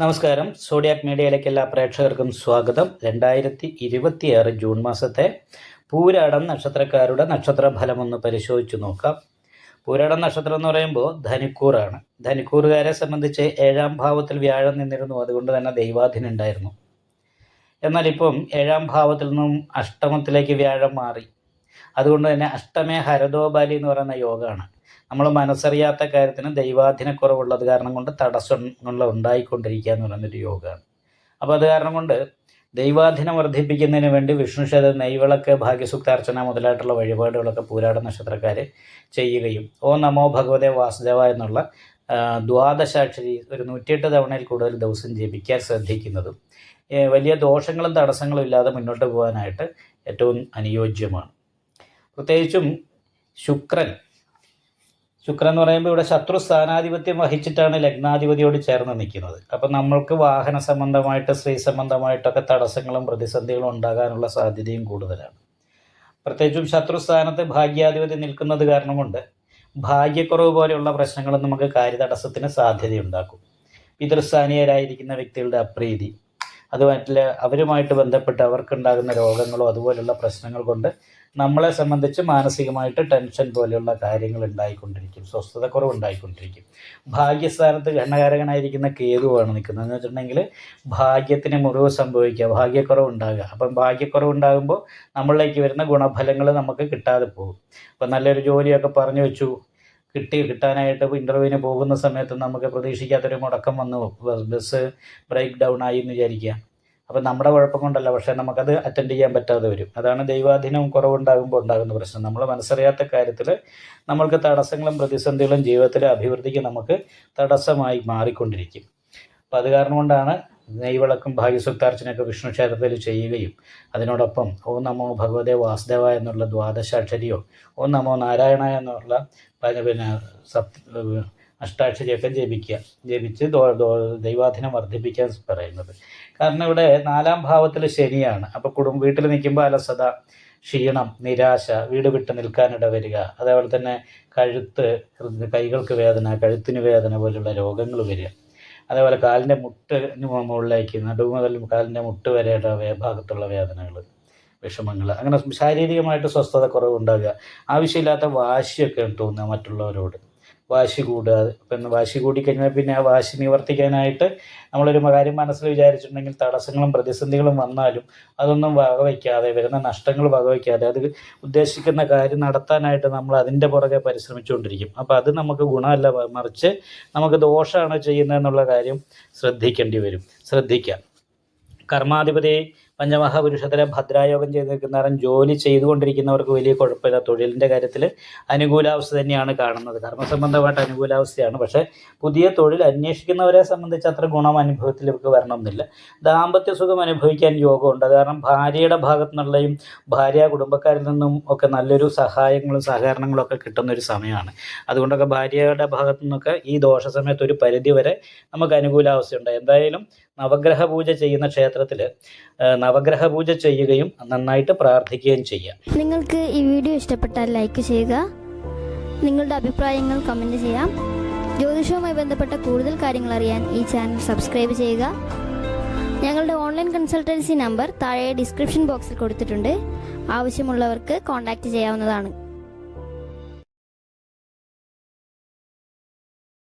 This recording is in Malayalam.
നമസ്കാരം. സോഡിയാക് മീഡിയയിലേക്ക് എല്ലാ പ്രേക്ഷകർക്കും സ്വാഗതം. 2026 ജൂൺ മാസത്തെ പൂരാടം നക്ഷത്രക്കാരുടെ നക്ഷത്രഫലം ഒന്ന് പരിശോധിച്ച് നോക്കാം. പൂരാടം നക്ഷത്രം എന്ന് പറയുമ്പോൾ ധനുക്കൂറാണ്. ധനുക്കൂറുകാരെ സംബന്ധിച്ച് 7ാം ഭാവത്തിൽ വ്യാഴം നിന്നിരുന്നു. അതുകൊണ്ട് തന്നെ ദൈവാധീനം ഉണ്ടായിരുന്നു. എന്നാൽ ഇപ്പം 7ാം ഭാവത്തിൽ നിന്നും അഷ്ടമത്തിലേക്ക് വ്യാഴം മാറി. അതുകൊണ്ട് തന്നെ അഷ്ടമേ ഹരതോബാലി എന്ന് പറയുന്ന യോഗമാണ്. നമ്മൾ മനസ്സറിയാത്ത കാര്യത്തിന് ദൈവാധീനക്കുറവുള്ളത് കാരണം കൊണ്ട് തടസ്സങ്ങൾ ഉണ്ടായിക്കൊണ്ടിരിക്കുക എന്ന് പറയുന്നൊരു യോഗമാണ്. അപ്പോൾ അത് കാരണം കൊണ്ട് ദൈവാധീനം വർദ്ധിപ്പിക്കുന്നതിന് വേണ്ടി വിഷ്ണു ക്ഷേത്ര നെയ്വിളക്ക് ഭാഗ്യസൂക്താർച്ചന മുതലായിട്ടുള്ള വഴിപാടുകളൊക്കെ പൂരാട നക്ഷത്രക്കാർ ചെയ്യുകയും ഓ നമോ ഭഗവതേ വാസുദേവ എന്നുള്ള ദ്വാദശാക്ഷരി ഒരു 108 തവണയിൽ കൂടുതൽ ദിവസം ജപിക്കാൻ ശ്രദ്ധിക്കുന്നതും വലിയ ദോഷങ്ങളും തടസ്സങ്ങളും ഇല്ലാതെ മുന്നോട്ട് പോകാനായിട്ട് ഏറ്റവും അനുയോജ്യമാണ്. പ്രത്യേകിച്ചും ശുക്രൻ എന്ന് പറയുമ്പോൾ ഇവിടെ ശത്രു സ്ഥാനാധിപത്യം വഹിച്ചിട്ടാണ് ലഗ്നാധിപതിയോട് ചേർന്ന് നിൽക്കുന്നത്. അപ്പം നമ്മൾക്ക് വാഹന സംബന്ധമായിട്ട് സ്ത്രീ സംബന്ധമായിട്ടൊക്കെ തടസ്സങ്ങളും പ്രതിസന്ധികളും ഉണ്ടാകാനുള്ള സാധ്യതയും കൂടുതലാണ്. പ്രത്യേകിച്ചും ശത്രു സ്ഥാനത്ത് ഭാഗ്യാധിപതി നിൽക്കുന്നത് കാരണം കൊണ്ട് ഭാഗ്യക്കുറവ് പോലെയുള്ള പ്രശ്നങ്ങൾ നമുക്ക് കാര്യതടസ്സത്തിന് സാധ്യതയുണ്ടാക്കും. പിതൃസ്ഥാനീയരായിരിക്കുന്ന വ്യക്തികളുടെ അപ്രീതി, അതുമായിട്ടുള്ള അവരുമായിട്ട് ബന്ധപ്പെട്ട് അവർക്കുണ്ടാകുന്ന രോഗങ്ങളോ അതുപോലുള്ള പ്രശ്നങ്ങൾ കൊണ്ട് നമ്മളെ സംബന്ധിച്ച് മാനസികമായിട്ട് ടെൻഷൻ പോലെയുള്ള കാര്യങ്ങൾ ഉണ്ടായിക്കൊണ്ടിരിക്കും, സ്വസ്ഥതക്കുറവ് ഉണ്ടായിക്കൊണ്ടിരിക്കും. ഭാഗ്യസ്ഥാനത്ത് ഘടകാരകനായിരിക്കുന്ന കേതുവാണ് നിൽക്കുന്നത് എന്ന് വെച്ചിട്ടുണ്ടെങ്കിൽ ഭാഗ്യത്തിന് മുറിവ് സംഭവിക്കുക, ഭാഗ്യക്കുറവ് ഉണ്ടാകുക. അപ്പം ഭാഗ്യക്കുറവ് ഉണ്ടാകുമ്പോൾ നമ്മളിലേക്ക് വരുന്ന ഗുണഫലങ്ങൾ നമുക്ക് കിട്ടാതെ പോകും. അപ്പം നല്ലൊരു ജോലിയൊക്കെ പറഞ്ഞു വെച്ചു, കിട്ടാനായിട്ട് ഇൻ്റർവ്യൂവിന് പോകുന്ന സമയത്ത് നമുക്ക് പ്രതീക്ഷിക്കാത്തൊരു മുടക്കം വന്നു, ബസ് ബ്രേക്ക് ഡൗൺ ആയി എന്ന് വിചാരിക്കുക. അപ്പം നമ്മുടെ കുഴപ്പം കൊണ്ടല്ല, പക്ഷേ നമുക്കത് അറ്റൻഡ് ചെയ്യാൻ പറ്റാതെ വരും. അതാണ് ദൈവാധീനവും കുറവുണ്ടാകുമ്പോൾ ഉണ്ടാകുന്ന പ്രശ്നം. നമ്മൾ മനസ്സറിയാത്ത കാര്യത്തിൽ നമ്മൾക്ക് തടസ്സങ്ങളും പ്രതിസന്ധികളും ജീവിതത്തിലെ അഭിവൃദ്ധിക്ക് നമുക്ക് തടസ്സമായി മാറിക്കൊണ്ടിരിക്കും. അപ്പം അത് കാരണം കൊണ്ടാണ് നെയ്വിളക്കും ഭാഗ്യസൂക്താർച്ചനയൊക്കെ വിഷ്ണു ക്ഷേത്രത്തിൽ ചെയ്യുകയും അതിനോടൊപ്പം ഓം നമോ ഭഗവതേ വാസുദേവ എന്നുള്ള ദ്വാദശാക്ഷരിയോ ഓം നമോ നാരായണ എന്നുള്ള അഷ്ടാക്ഷരിയൊക്കെ ജപിച്ച് ദൈവാധീനം വർദ്ധിപ്പിക്കാൻ പറയുന്നത്. കാരണം ഇവിടെ 4ാം ഭാവത്തിൽ ശനിയാണ്. അപ്പോൾ വീട്ടിൽ നിൽക്കുമ്പോൾ അലസത, ക്ഷീണം, നിരാശ, വീട് വിട്ട് നിൽക്കാനിട വരിക, അതേപോലെ തന്നെ കൈകൾക്ക് വേദന, കഴുത്തിന് വേദന പോലുള്ള രോഗങ്ങൾ വരിക, അതേപോലെ കാലിൻ്റെ മുട്ടിന് മുകളിലേക്ക് നടുവ് മുതൽ കാലിൻ്റെ മുട്ട് വരെയുടെ ഭാഗത്തുള്ള വേദനകൾ, വിഷമങ്ങൾ, അങ്ങനെ ശാരീരികമായിട്ട് സ്വസ്ഥത കുറവുണ്ടാകുക, ആവശ്യമില്ലാത്ത വാശിയൊക്കെ തോന്നുക മറ്റുള്ളവരോട്, വാശി കൂടുക. പിന്നെ വാശി കൂടിക്കഴിഞ്ഞാൽ പിന്നെ ആ വാശി നിവർത്തിക്കാനായിട്ട് നമ്മളൊരു കാര്യം മനസ്സിൽ വിചാരിച്ചിട്ടുണ്ടെങ്കിൽ തടസ്സങ്ങളും പ്രതിസന്ധികളും വന്നാലും അതൊന്നും വകവയ്ക്കാതെ, വരുന്ന നഷ്ടങ്ങൾ വകവയ്ക്കാതെ അത് ഉദ്ദേശിക്കുന്ന കാര്യം നടത്താനായിട്ട് നമ്മൾ അതിൻ്റെ പുറകെ പരിശ്രമിച്ചുകൊണ്ടിരിക്കും. അപ്പോൾ അത് നമുക്ക് ഗുണമല്ല, മറിച്ച് നമുക്ക് ദോഷമാണ് ചെയ്യുന്നതെന്നുള്ള കാര്യം ശ്രദ്ധിക്കാം. കർമാധിപതി പഞ്ചമഹാപുരുഷത്തിലെ ഭദ്രായോഗം ചെയ്ത് നിൽക്കുന്നവരും ജോലി ചെയ്തുകൊണ്ടിരിക്കുന്നവർക്ക് വലിയ കുഴപ്പമില്ല. തൊഴിലിൻ്റെ കാര്യത്തിൽ അനുകൂലാവസ്ഥ തന്നെയാണ് കാണുന്നത്. കർമ്മസംബന്ധമായിട്ട് അനുകൂലാവസ്ഥയാണ്. പക്ഷേ പുതിയ തൊഴിൽ അന്വേഷിക്കുന്നവരെ സംബന്ധിച്ച് അത്ര ഗുണം അനുഭവത്തിലേക്ക് വരണമെന്നില്ല. ദാമ്പത്യ സുഖം അനുഭവിക്കാൻ യോഗമുണ്ട്. അത് കാരണം ഭാര്യയുടെ ഭാഗത്തു നിന്നുള്ളയും ഭാര്യ കുടുംബക്കാരിൽ നിന്നും ഒക്കെ നല്ലൊരു സഹായങ്ങളും സഹകരണങ്ങളും ഒക്കെ കിട്ടുന്നൊരു സമയമാണ്. അതുകൊണ്ടൊക്കെ ഭാര്യയുടെ ഭാഗത്തു നിന്നൊക്കെ ഈ ദോഷ സമയത്ത് ഒരു പരിധി വരെ നമുക്ക് അനുകൂലാവസ്ഥയുണ്ട്. എന്തായാലും നവഗ്രഹ പൂജ ചെയ്യുന്ന ക്ഷേത്രത്തിൽ നവഗ്രഹ പൂജ ചെയ്യുകയും നന്നായിട്ട് പ്രാർത്ഥിക്കുകയും ചെയ്യാം. നിങ്ങൾക്ക് ഈ വീഡിയോ ഇഷ്ടപ്പെട്ടാൽ ലൈക്ക് ചെയ്യുക, നിങ്ങളുടെ അഭിപ്രായങ്ങൾ കമൻറ്റ് ചെയ്യാം. ജ്യോതിഷവുമായി ബന്ധപ്പെട്ട കൂടുതൽ കാര്യങ്ങൾ അറിയാൻ ഈ ചാനൽ സബ്സ്ക്രൈബ് ചെയ്യുക. ഞങ്ങളുടെ ഓൺലൈൻ കൺസൾട്ടൻസി നമ്പർ താഴെ ഡിസ്ക്രിപ്ഷൻ ബോക്സിൽ കൊടുത്തിട്ടുണ്ട്. ആവശ്യമുള്ളവർക്ക് കോൺടാക്റ്റ് ചെയ്യാവുന്നതാണ്.